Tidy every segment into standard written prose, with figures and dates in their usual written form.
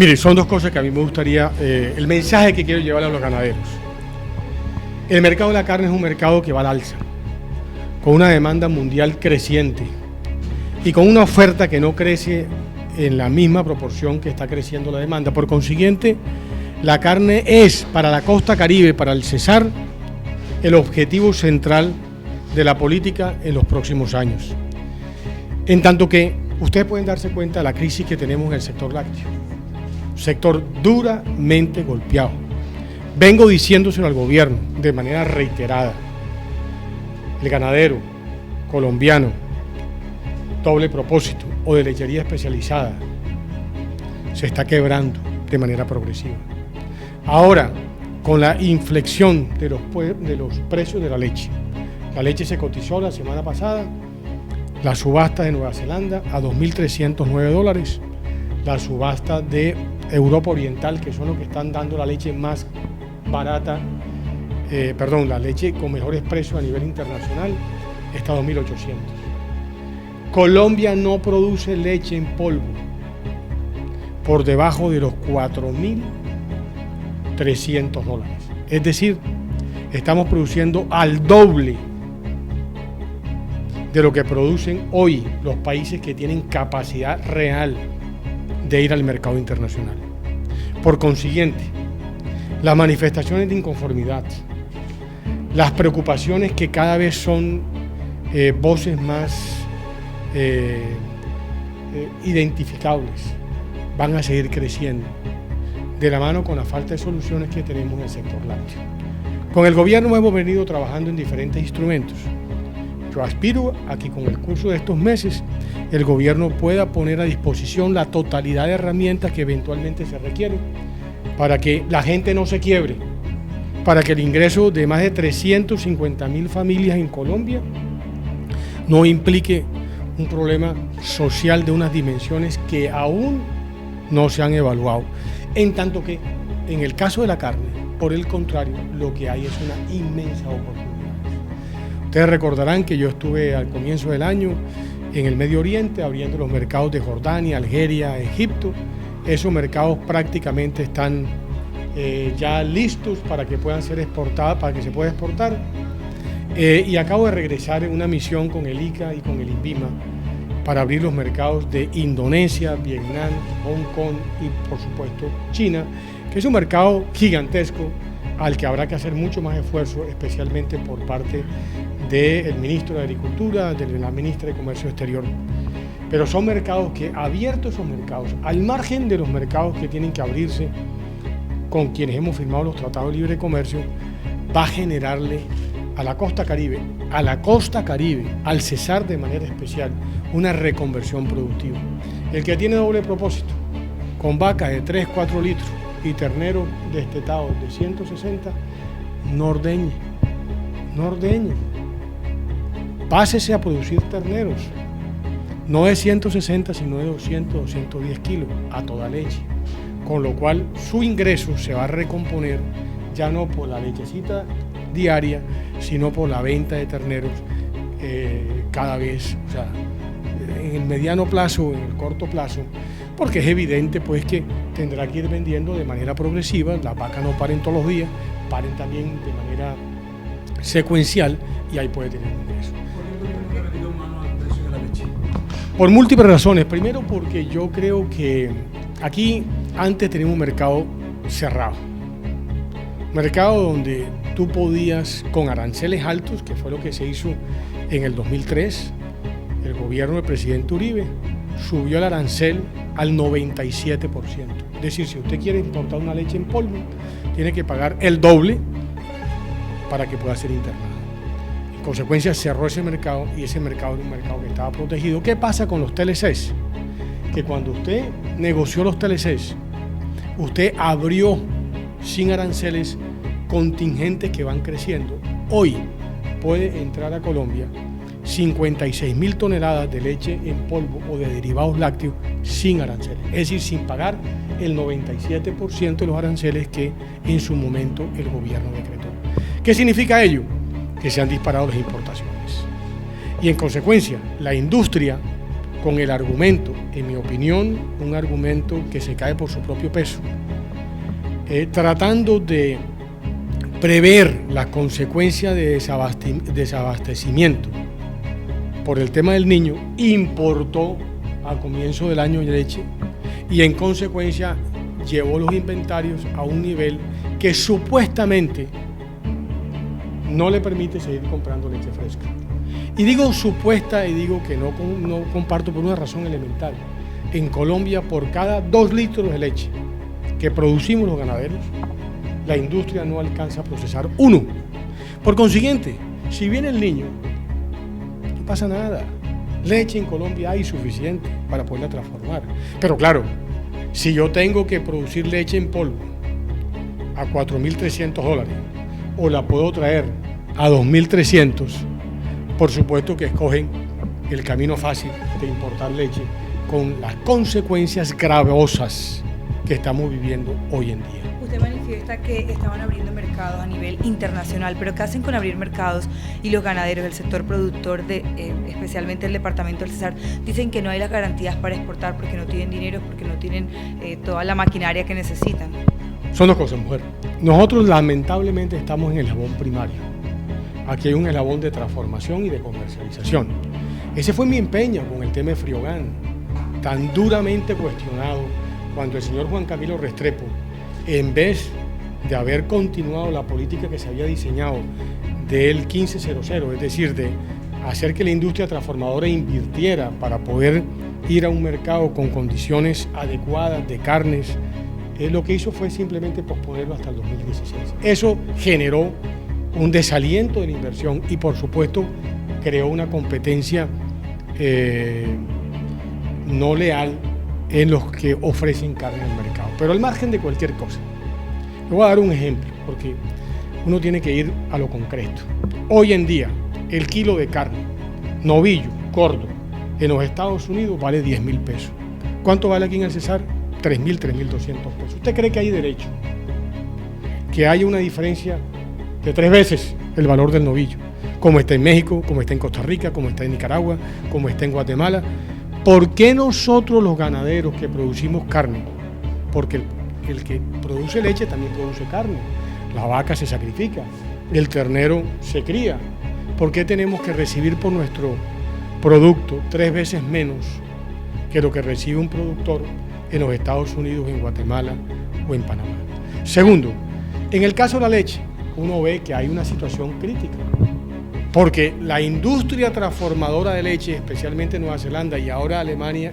Mire, son dos cosas que a mí me gustaría, el mensaje que quiero llevar a los ganaderos. El mercado de la carne es un mercado que va al alza, con una demanda mundial creciente y con una oferta que no crece en la misma proporción que está creciendo la demanda. Por consiguiente, la carne es para la costa caribe, para el Cesar, el objetivo central de la política en los próximos años. En tanto que ustedes pueden darse cuenta de la crisis que tenemos en el sector lácteo, sector duramente golpeado. Vengo diciéndoselo al gobierno de manera reiterada. El ganadero colombiano, doble propósito o de lechería especializada, se está quebrando de manera progresiva. Ahora, con la inflexión de los precios de la leche se cotizó la semana pasada, la subasta de Nueva Zelanda a $2.309, la subasta de Europa Oriental, que son los que están dando la leche más barata, la leche con mejores precios a nivel internacional, está a $2.800. Colombia no produce leche en polvo por debajo de los $4.300. Es decir, estamos produciendo al doble de lo que producen hoy los países que tienen capacidad real de ir al mercado internacional. Por consiguiente, las manifestaciones de inconformidad, las preocupaciones que cada vez son voces más identificables, van a seguir creciendo de la mano con la falta de soluciones que tenemos en el sector lácteo. Con el gobierno hemos venido trabajando en diferentes instrumentos. Yo aspiro a que con el curso de estos meses el gobierno pueda poner a disposición la totalidad de herramientas que eventualmente se requieren para que la gente no se quiebre, para que el ingreso de más de 350.000 familias en Colombia no implique un problema social de unas dimensiones que aún no se han evaluado. En tanto que en el caso de la carne, por el contrario, lo que hay es una inmensa oportunidad. Ustedes recordarán que yo estuve al comienzo del año en el Medio Oriente abriendo los mercados de Jordania, Algeria, Egipto. Esos mercados prácticamente están ya listos para que puedan ser exportados, para que se pueda exportar. Y acabo de regresar en una misión con el ICA y con el INVIMA para abrir los mercados de Indonesia, Vietnam, Hong Kong y por supuesto China, que es un mercado gigantesco al que habrá que hacer mucho más esfuerzo, especialmente por parte del ministro de Agricultura, de la ministra de Comercio Exterior. Pero son mercados que, abiertos esos mercados, al margen de los mercados que tienen que abrirse con quienes hemos firmado los tratados de libre comercio, va a generarle a la costa caribe, al Cesar de manera especial, una reconversión productiva. El que tiene doble propósito, con vacas de 3-4 litros y terneros destetados de 160, no ordeñe. Pásese a producir terneros, no de 160, sino de 200 o 110 kilos, a toda leche. Con lo cual su ingreso se va a recomponer ya no por la lechecita diaria, sino por la venta de terneros cada vez, o sea, en el mediano plazo, en el corto plazo, porque es evidente pues que tendrá que ir vendiendo de manera progresiva. Las vacas no paren todos los días, paren también de manera secuencial y ahí puede tener un ingreso. Por múltiples razones. Primero, porque yo creo que aquí antes teníamos un mercado cerrado, mercado donde tú podías, con aranceles altos, que fue lo que se hizo en el 2003, el gobierno del presidente Uribe subió el arancel al 97%. Es decir, si usted quiere importar una leche en polvo, tiene que pagar el doble para que pueda ser internada. En consecuencia, cerró ese mercado y ese mercado era un mercado que estaba protegido. ¿Qué pasa con los TLCs? Que cuando usted negoció los TLCs, usted abrió sin aranceles contingentes que van creciendo. Hoy puede entrar a Colombia 56.000 toneladas de leche en polvo o de derivados lácteos sin aranceles, es decir, sin pagar el 97% de los aranceles que en su momento el gobierno decretó. ¿Qué significa ello? Que se han disparado las importaciones. Y en consecuencia, la industria, con el argumento en mi opinión, un argumento que se cae por su propio peso, tratando de prever las consecuencias de desabastecimiento por el tema del niño, importó al comienzo del año leche y en consecuencia llevó los inventarios a un nivel que supuestamente no le permite seguir comprando leche fresca. Y digo supuesta y digo que no comparto por una razón elemental. En Colombia, por cada 2 litros de leche que producimos los ganaderos, la industria no alcanza a procesar 1. Por consiguiente, si viene el niño, no pasa nada. Leche en Colombia hay suficiente para poderla transformar. Pero claro, si yo tengo que producir leche en polvo a $4.300 o la puedo traer a $2.300, por supuesto que escogen el camino fácil de importar leche con las consecuencias gravosas que estamos viviendo hoy en día. Usted manifiesta que estaban abriendo mercados a nivel internacional, pero ¿qué hacen con abrir mercados? Y los ganaderos, el sector productor, especialmente el departamento del Cesar, dicen que no hay las garantías para exportar porque no tienen dinero, porque no tienen toda la maquinaria que necesitan. Son 2 cosas, mujer. Nosotros lamentablemente estamos en el eslabón primario. Aquí hay un eslabón de transformación y de comercialización. Ese fue mi empeño con el tema de Friogán, tan duramente cuestionado cuando el señor Juan Camilo Restrepo, en vez de haber continuado la política que se había diseñado del 1500, es decir, de hacer que la industria transformadora invirtiera para poder ir a un mercado con condiciones adecuadas de carnes, lo que hizo fue simplemente posponerlo hasta el 2016. Eso generó un desaliento de la inversión y, por supuesto, creó una competencia no leal en los que ofrecen carne al mercado. Pero al margen de cualquier cosa, le voy a dar un ejemplo, porque uno tiene que ir a lo concreto. Hoy en día, el kilo de carne, novillo, gordo, en los Estados Unidos vale 10.000 pesos. ¿Cuánto vale aquí en el Cesar? 3.000, 3.200 pesos. ¿Usted cree que hay derecho que haya una diferencia de 3 veces el valor del novillo, como está en México, como está en Costa Rica, como está en Nicaragua, como está en Guatemala? ¿Por qué nosotros los ganaderos que producimos carne? Porque el que produce leche también produce carne. La vaca se sacrifica, el ternero se cría. ¿Por qué tenemos que recibir por nuestro producto 3 veces menos que lo que recibe un productor en los Estados Unidos, en Guatemala o en Panamá? Segundo, en el caso de la leche, uno ve que hay una situación crítica, porque la industria transformadora de leche, especialmente en Nueva Zelanda y ahora Alemania,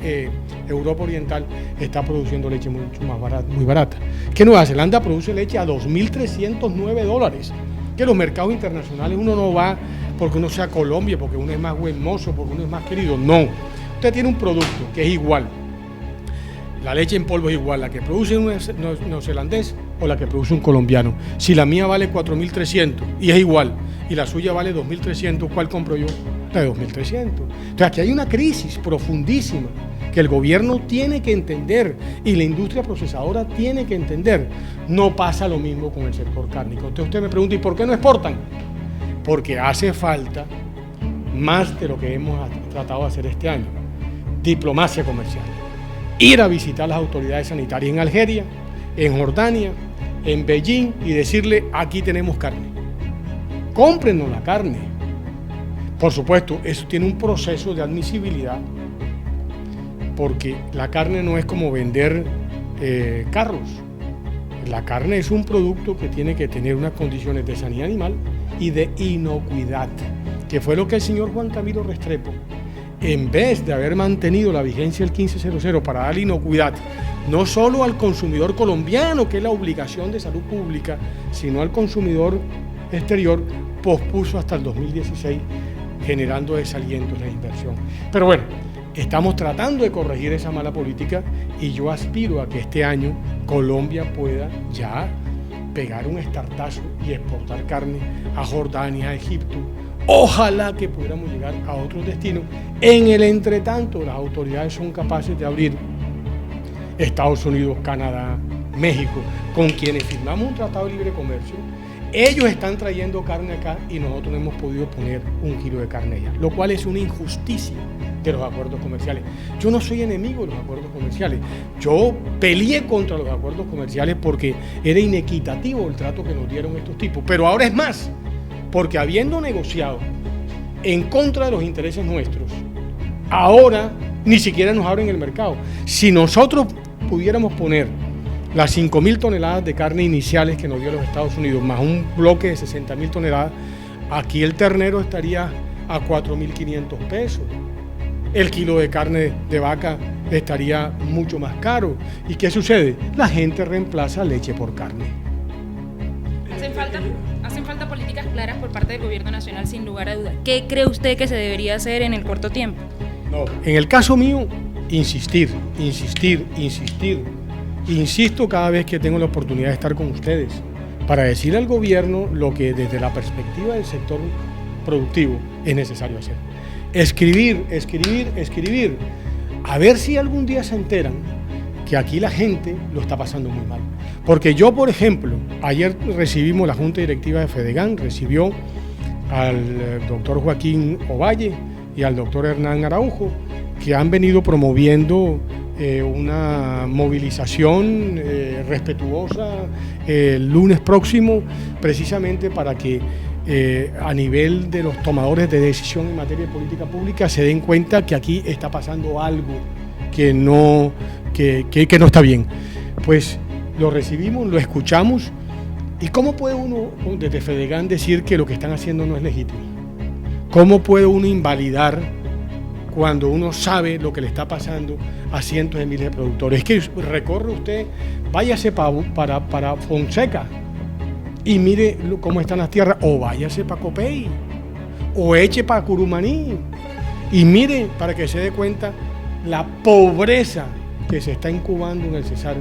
Europa Oriental, está produciendo leche mucho más barata, muy barata. Que Nueva Zelanda produce leche a $2.309, que los mercados internacionales uno no va porque uno sea Colombia, porque uno es más buen mozo, porque uno es más querido. No, usted tiene un producto que es igual. La leche en polvo es igual, la que produce un neozelandés o la que produce un colombiano. Si la mía vale 4.300 y es igual, y la suya vale 2.300, ¿cuál compro yo? La de 2.300. Entonces aquí hay una crisis profundísima que el gobierno tiene que entender y la industria procesadora tiene que entender. No pasa lo mismo con el sector cárnico. Entonces usted me pregunta, ¿y por qué no exportan? Porque hace falta más de lo que hemos tratado de hacer este año. Diplomacia comercial. Ir a visitar las autoridades sanitarias en Algeria, en Jordania, en Beijing y decirle, aquí tenemos carne. Cómprenos la carne. Por supuesto, eso tiene un proceso de admisibilidad, porque la carne no es como vender carros. La carne es un producto que tiene que tener unas condiciones de sanidad animal y de inocuidad, que fue lo que el señor Juan Camilo Restrepo, en vez de haber mantenido la vigencia del 1500 para darle inocuidad, no solo al consumidor colombiano, que es la obligación de salud pública, sino al consumidor exterior, pospuso hasta el 2016, generando desaliento en la inversión. Pero bueno, estamos tratando de corregir esa mala política y yo aspiro a que este año Colombia pueda ya pegar un estartazo y exportar carne a Jordania, a Egipto. Ojalá que pudiéramos llegar a otros destinos. En el entretanto, las autoridades son capaces de abrir Estados Unidos, Canadá, México, con quienes firmamos un tratado de libre comercio. Ellos están trayendo carne acá y nosotros no hemos podido poner un kilo de carne allá, lo cual es una injusticia de los acuerdos comerciales. Yo no soy enemigo de los acuerdos comerciales. Yo peleé contra los acuerdos comerciales porque era inequitativo el trato que nos dieron estos tipos. Pero ahora es más, porque habiendo negociado en contra de los intereses nuestros, ahora ni siquiera nos abren el mercado. Si nosotros pudiéramos poner las 5.000 toneladas de carne iniciales que nos dio los Estados Unidos, más un bloque de 60.000 toneladas, aquí el ternero estaría a 4.500 pesos. El kilo de carne de vaca estaría mucho más caro. ¿Y qué sucede? La gente reemplaza leche por carne. Hacen falta políticas claras por parte del gobierno nacional, sin lugar a dudas. ¿Qué cree usted que se debería hacer en el corto tiempo? No, en el caso mío, insistir. Insisto cada vez que tengo la oportunidad de estar con ustedes para decirle al gobierno lo que desde la perspectiva del sector productivo es necesario hacer. Escribir. A ver si algún día se enteran que aquí la gente lo está pasando muy mal. Porque yo, por ejemplo, ayer recibimos la Junta Directiva de Fedegan, recibió al doctor Joaquín Ovalle y al doctor Hernán Araujo, que han venido promoviendo una movilización respetuosa el lunes próximo, precisamente para que a nivel de los tomadores de decisión en materia de política pública se den cuenta que aquí está pasando algo que no está bien. Pues lo recibimos, lo escuchamos, y ¿cómo puede uno desde Fedegan decir que lo que están haciendo no es legítimo? ¿Cómo puede uno invalidar cuando uno sabe lo que le está pasando a cientos de miles de productores? Es que recorre usted, váyase para Fonseca y mire cómo están las tierras, o váyase para Copey, o eche para Curumaní, y mire para que se dé cuenta la pobreza que se está incubando en el Cesar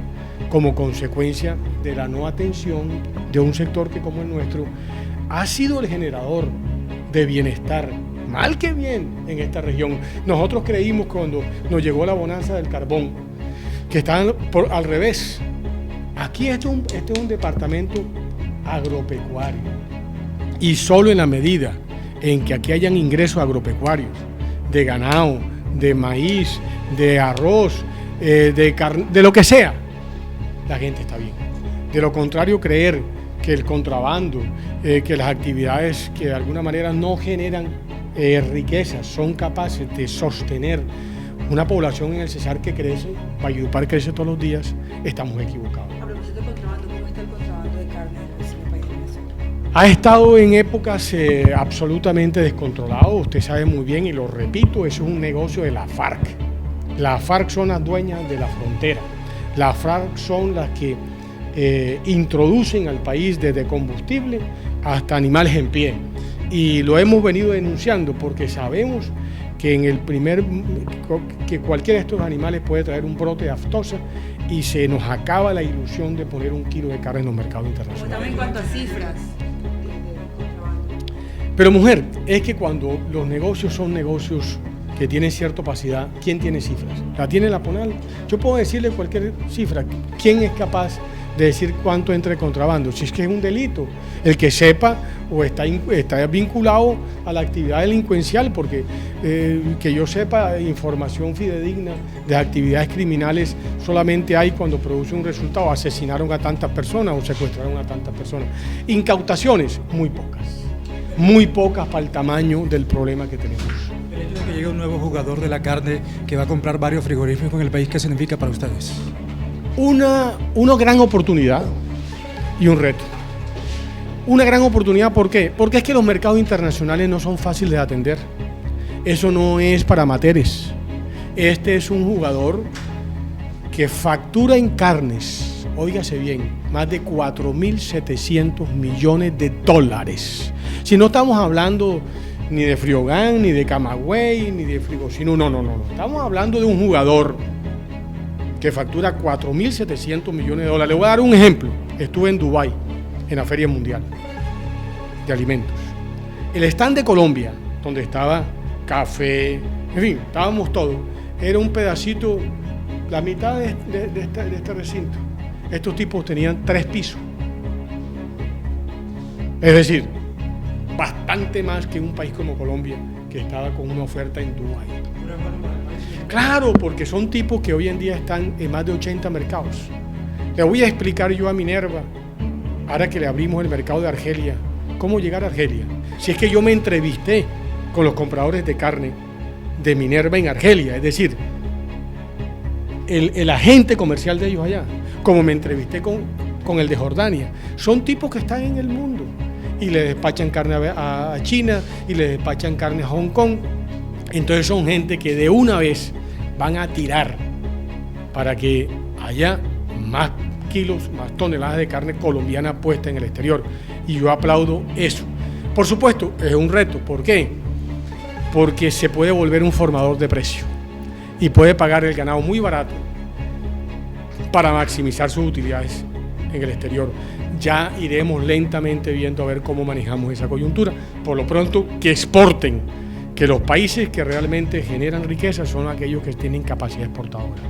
como consecuencia de la no atención de un sector que, como el nuestro, ha sido el generador de bienestar, mal que bien, en esta región. Nosotros creímos cuando nos llegó la bonanza del carbón que estaban al revés. Aquí este es un departamento agropecuario, y solo en la medida en que aquí hayan ingresos agropecuarios de ganado, de maíz, de arroz, de carne, de lo que sea, la gente está bien. De lo contrario, creer que el contrabando, que las actividades que de alguna manera no generan riquezas son capaces de sostener una población en el Cesar que crece, Valledupar crece todos los días, estamos equivocados. A propósito de contrabando, ¿cómo está el contrabando de carne en el vecino país de Venezuela? Ha estado en épocas absolutamente descontrolado, usted sabe muy bien, y lo repito, eso es un negocio de la FARC. Las FARC son las dueñas de la frontera. Las FARC son las que introducen al país desde combustible hasta animales en pie. Y lo hemos venido denunciando porque sabemos que que cualquiera de estos animales puede traer un brote de aftosa y se nos acaba la ilusión de poner un kilo de carne en los mercados internacionales. También en cuanto a cifras de contrabando. Pero mujer, es que cuando los negocios son negocios que tienen cierta opacidad, ¿quién tiene cifras? ¿La tiene la PONAL? Yo puedo decirle cualquier cifra. ¿Quién es capaz de decir cuánto entra de contrabando? Si es que es un delito. El que sepa o está vinculado a la actividad delincuencial, porque que yo sepa, información fidedigna de actividades criminales solamente hay cuando produce un resultado. Asesinaron a tantas personas o secuestraron a tantas personas. Incautaciones, muy pocas para el tamaño del problema que tenemos. El hecho de que llegue un nuevo jugador de la carne que va a comprar varios frigoríficos en el país, ¿qué significa para ustedes? Una gran oportunidad y un reto. Una gran oportunidad, ¿por qué? Porque es que los mercados internacionales no son fáciles de atender. Eso no es para amateurs. Este es un jugador que factura en carnes, óigase bien, más de 4.700 millones de dólares. Si no estamos hablando ni de Friogán, ni de Camagüey, ni de Frigocino, no. Estamos hablando de un jugador que factura 4.700 millones de dólares. Le voy a dar un ejemplo. Estuve en Dubái, en la Feria Mundial de Alimentos. El stand de Colombia, donde estaba café, en fin, estábamos todos, era un pedacito, la mitad de este recinto. Estos tipos tenían 3 pisos. Es decir, bastante más que un país como Colombia, que estaba con una oferta en Dubái. Claro, porque son tipos que hoy en día están en más de 80 mercados. Le voy a explicar yo a Minerva, ahora que le abrimos el mercado de Argelia, cómo llegar a Argelia. Si es que yo me entrevisté con los compradores de carne de Minerva en Argelia, es decir, el agente comercial de ellos allá, como me entrevisté con el de Jordania, son tipos que están en el mundo y le despachan carne a China y le despachan carne a Hong Kong. Entonces son gente que de una vez van a tirar para que haya más kilos, más toneladas de carne colombiana puesta en el exterior. Y yo aplaudo eso. Por supuesto, es un reto. ¿Por qué? Porque se puede volver un formador de precio y puede pagar el ganado muy barato para maximizar sus utilidades en el exterior. Ya iremos lentamente viendo a ver cómo manejamos esa coyuntura. Por lo pronto, que exporten, que los países que realmente generan riqueza son aquellos que tienen capacidad exportadora.